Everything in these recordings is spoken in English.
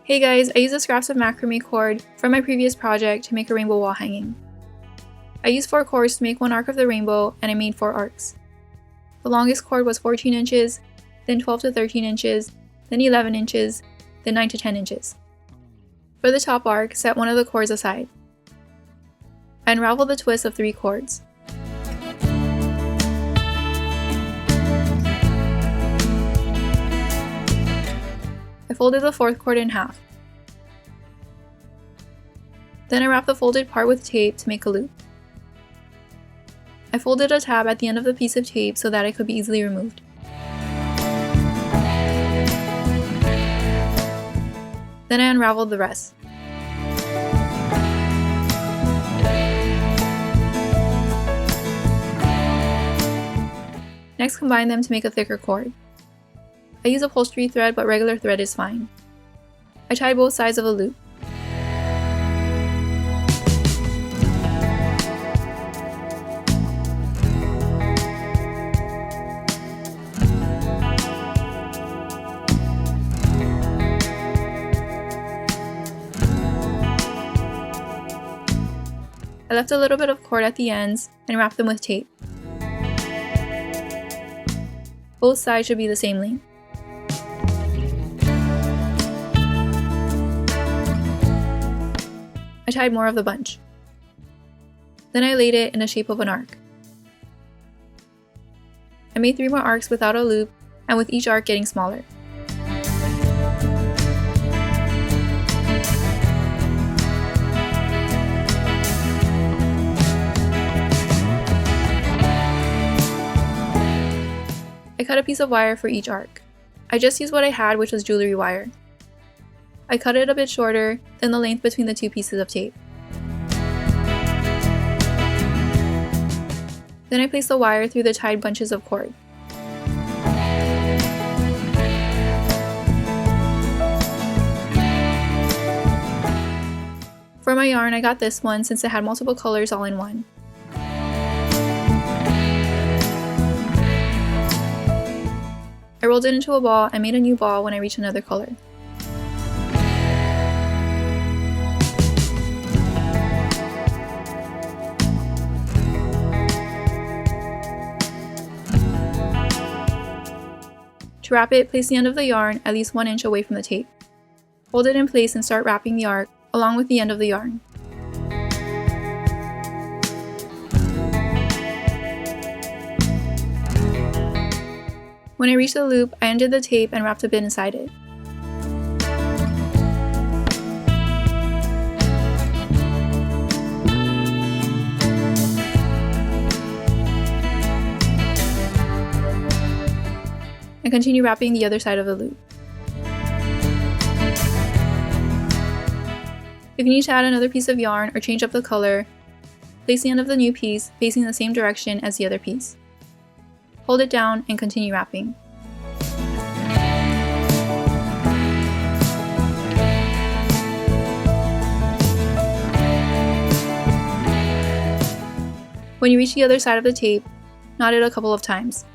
Hey guys, I used the scraps of macrame cord from my previous project to make a rainbow wall hanging. I used 4 cords to make one arc of the rainbow, and I made 4 arcs. The longest cord was 14 inches, then 12 to 13 inches, then 11 inches, then 9 to 10 inches. For the top arc, set one of the cords aside. I unraveled the twist of 3 cords. I folded the 4th cord in half. Then I wrapped the folded part with tape to make a loop. I folded a tab at the end of the piece of tape so that it could be easily removed. Then I unraveled the rest. Next, combine them to make a thicker cord. I use upholstery thread, but regular thread is fine. I tied both sides of a loop. I left a little bit of cord at the ends and wrapped them with tape. Both sides should be the same length. I tied more of the bunch. Then I laid it in the shape of an arc. I made 3 more arcs without a loop, and with each arc getting smaller. I cut a piece of wire for each arc. I just used what I had, which was jewelry wire. I cut it a bit shorter than the length between the 2 pieces of tape. Then I placed the wire through the tied bunches of cord. For my yarn, I got this one since it had multiple colors all in one. I rolled it into a ball and made a new ball when I reached another color. To wrap it, place the end of the yarn at least 1 inch away from the tape. Hold it in place and start wrapping the arc along with the end of the yarn. When I reached the loop, I undid the tape and wrapped a bit inside it. And continue wrapping the other side of the loop. If you need to add another piece of yarn or change up the color, place the end of the new piece facing the same direction as the other piece. Hold it down and continue wrapping. When you reach the other side of the tape, knot it a couple of times.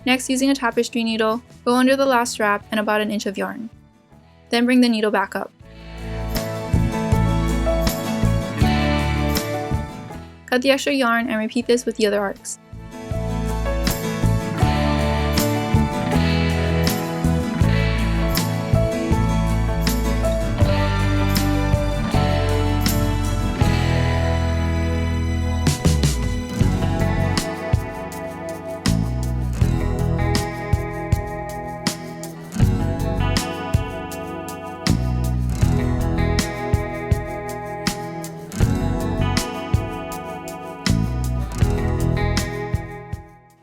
Next, using a tapestry needle, go under the last strap and about 1 inch of yarn. Then bring the needle back up. Cut the extra yarn and repeat this with the other arcs.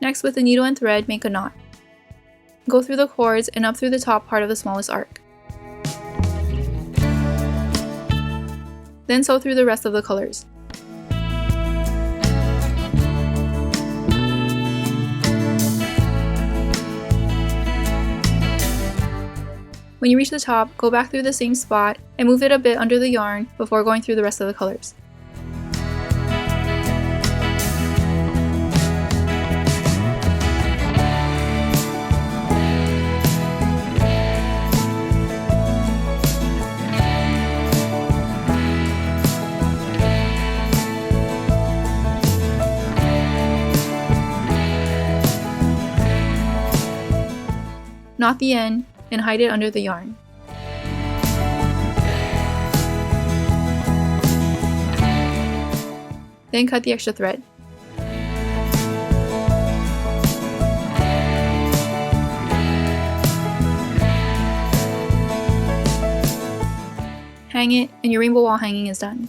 Next, with the needle and thread, make a knot. Go through the cords and up through the top part of the smallest arc. Then sew through the rest of the colors. When you reach the top, go back through the same spot and move it a bit under the yarn before going through the rest of the colors. Knot the end and hide it under the yarn. Then cut the extra thread. Hang it, and your rainbow wall hanging is done.